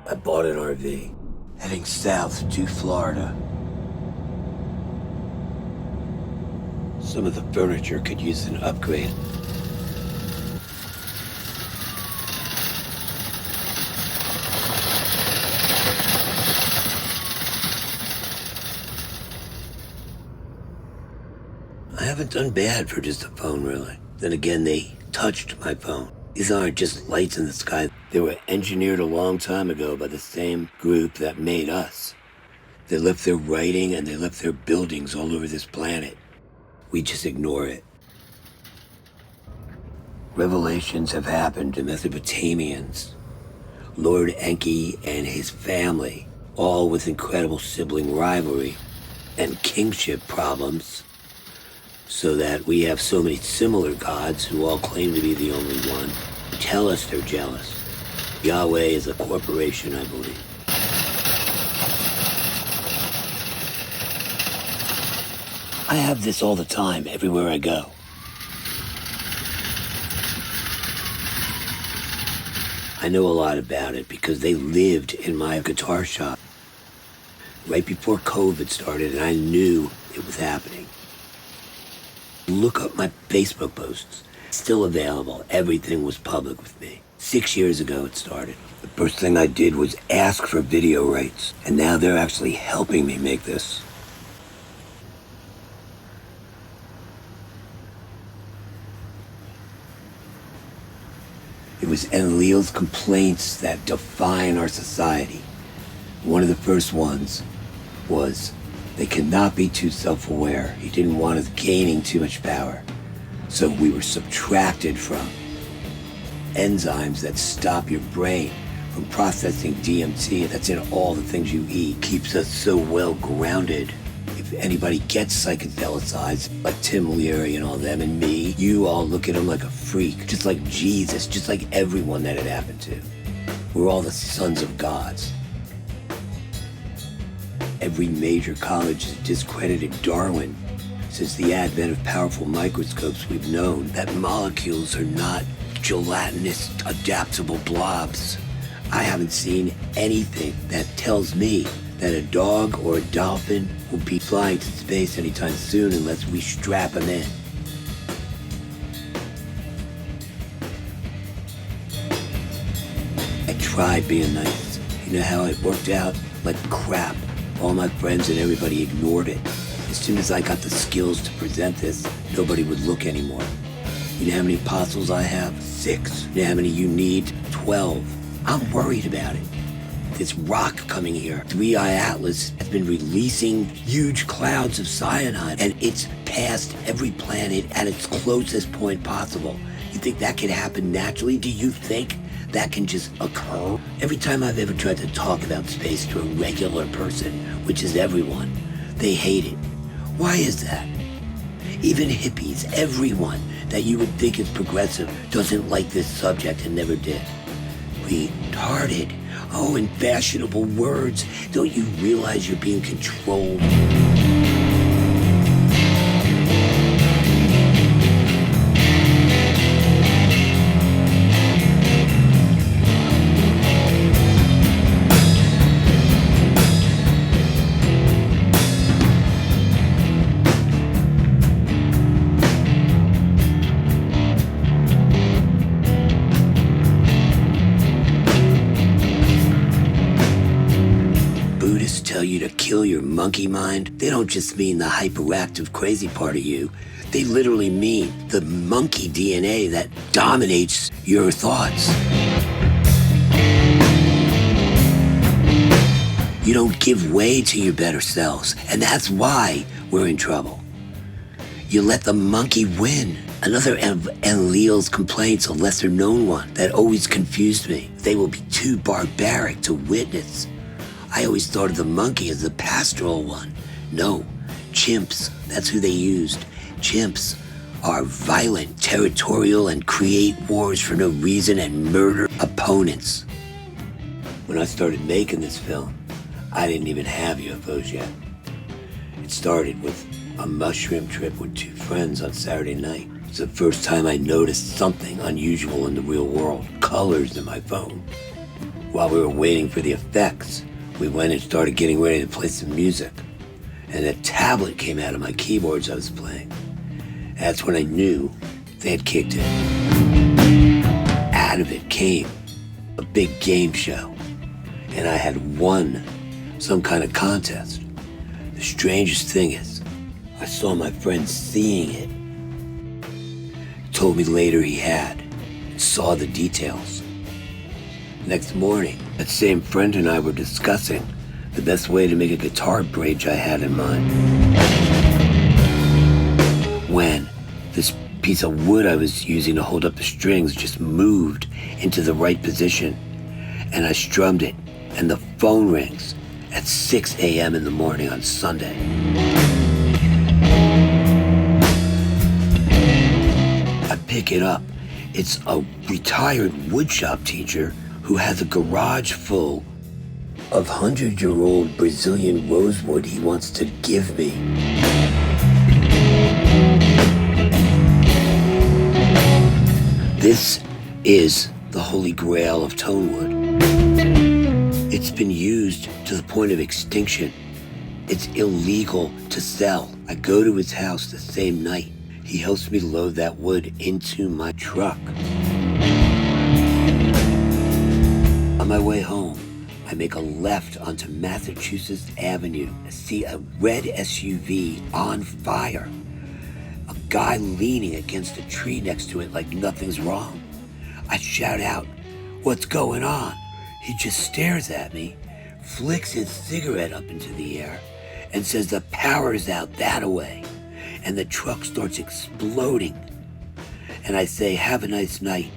I bought an RV, heading south to Florida. Some of the furniture could use an upgrade. I haven't done bad for just a phone, really. Then again, they touched my phone. These aren't just lights in the sky. They were engineered a long time ago by the same group that made us. They left their writing and they left their buildings all over this planet. We just ignore it. Revelations have happened to Mesopotamians. Lord Enki and his family, all with incredible sibling rivalry and kingship problems, so that we have so many similar gods who all claim to be the only one. Tell us they're jealous. Yahweh is a corporation, I believe. I have this all the time, everywhere I go. I know a lot about it because they lived in my guitar shop right before COVID started, and I knew it was happening. Look up my Facebook posts. Still available. Everything was public with me. 6 years ago it started. The first thing I did was ask for video rights, and now they're actually helping me make this. It was Enlil's complaints that define our society. One of the first ones was they cannot be too self-aware. He didn't want us gaining too much power. So we were subtracted from enzymes that stop your brain from processing DMT that's in all the things you eat. Keeps us so well grounded. If anybody gets psychedelicized, like Tim Leary and all them and me, you all look at him like a freak, just like Jesus, just like everyone that it happened to. We're all the sons of gods. Every major college has discredited Darwin. Since the advent of powerful microscopes, we've known that molecules are not gelatinous, adaptable blobs. I haven't seen anything that tells me that a dog or a dolphin will be flying to space anytime soon unless we strap them in. I tried being nice. You know how it worked out? Like crap. All my friends and everybody ignored it. As soon as I got the skills to present this, nobody would look anymore. You know how many apostles I have? 6. You know how many you need? 12. I'm worried about it. This rock coming here, 3i Atlas, has been releasing huge clouds of cyanide, and it's passed every planet at its closest point possible. You think that can happen naturally? Do you think that can just occur? Every time I've ever tried to talk about space to a regular person, which is everyone, they hate it. Why is that? Even hippies, everyone that you would think is progressive doesn't like this subject and never did. Retarded. Oh, in fashionable words. Don't you realize you're being controlled? Tell you to kill your monkey mind, they don't just mean the hyperactive crazy part of you. They literally mean the monkey DNA that dominates your thoughts. You don't give way to your better selves, and that's why we're in trouble. You let the monkey win. Another of Enlil's complaints, a lesser known one that always confused me. They will be too barbaric to witness. I always thought of the monkey as the pastoral one. No, chimps, that's who they used. Chimps are violent, territorial, and create wars for no reason and murder opponents. When I started making this film, I didn't even have UFOs yet. It started with a mushroom trip with 2 friends on Saturday night. It's the first time I noticed something unusual in the real world. Colors in my phone. While we were waiting for the effects, we went and started getting ready to play some music. And a tablet came out of my keyboards I was playing. That's when I knew they had kicked in. Out of it came a big game show, and I had won some kind of contest. The strangest thing is, I saw my friend seeing it. He told me later he had, and saw the details. Next morning, that same friend and I were discussing the best way to make a guitar bridge I had in mind. When this piece of wood I was using to hold up the strings just moved into the right position, and I strummed it, and the phone rings at 6 a.m. in the morning on Sunday. I pick it up. It's a retired woodshop teacher who has a garage full of 100-year-old Brazilian rosewood he wants to give me. This is the holy grail of tone wood. It's been used to the point of extinction. It's illegal to sell. I go to his house the same night. He helps me load that wood into my truck. On my way home, I make a left onto Massachusetts Avenue. I see a red SUV on fire. A guy leaning against a tree next to it like nothing's wrong. I shout out, "What's going on?" He just stares at me, flicks his cigarette up into the air, and says the power's out that-a-way, and the truck starts exploding. And I say, "Have a nice night,"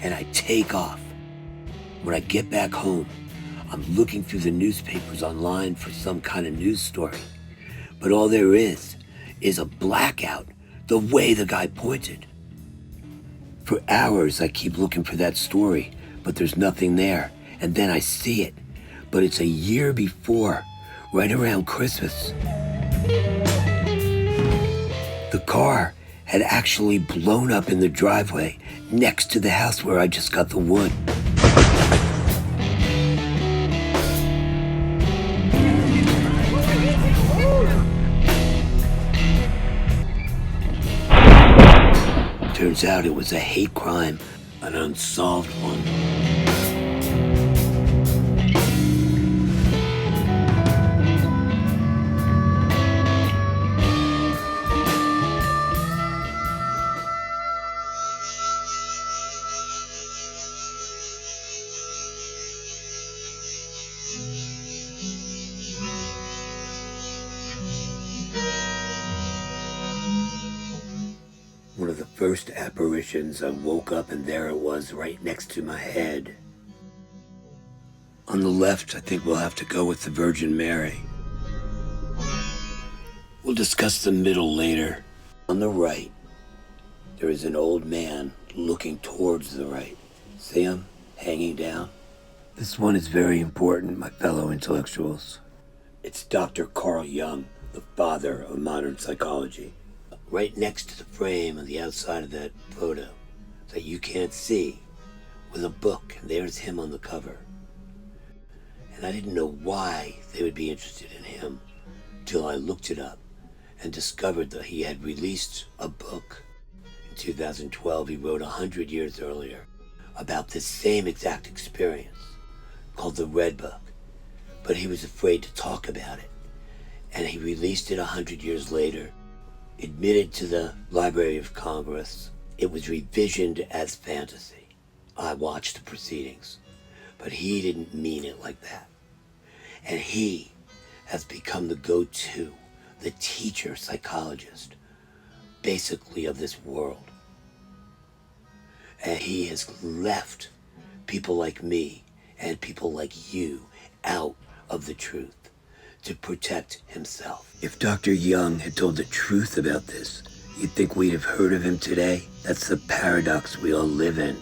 and I take off. When I get back home, I'm looking through the newspapers online for some kind of news story, but all there is a blackout the way the guy pointed. For hours I keep looking for that story, but there's nothing there, and then I see it, but it's a year before, right around Christmas. The car had actually blown up in the driveway next to the house where I just got the wood. Turns out it was a hate crime, an unsolved one. One of the first apparitions, I woke up and there it was right next to my head. On the left, I think we'll have to go with the Virgin Mary. We'll discuss the middle later. On the right, there is an old man looking towards the right. See him hanging down? This one is very important, my fellow intellectuals. It's Dr. Carl Jung, the father of modern psychology. Right next to the frame on the outside of that photo that you can't see was a book, and there's him on the cover. And I didn't know why they would be interested in him till I looked it up and discovered that he had released a book in 2012 he wrote 100 years earlier about this same exact experience called The Red Book, but he was afraid to talk about it, and he released it 100 years later. Admitted to the Library of Congress. It was revisioned as fantasy. I watched the proceedings, but he didn't mean it like that. And he has become the go-to, the teacher psychologist, basically of this world. And he has left people like me and people like you out of the truth to protect himself. If Dr. Jung had told the truth about this, you'd think we'd have heard of him today. That's the paradox we all live in.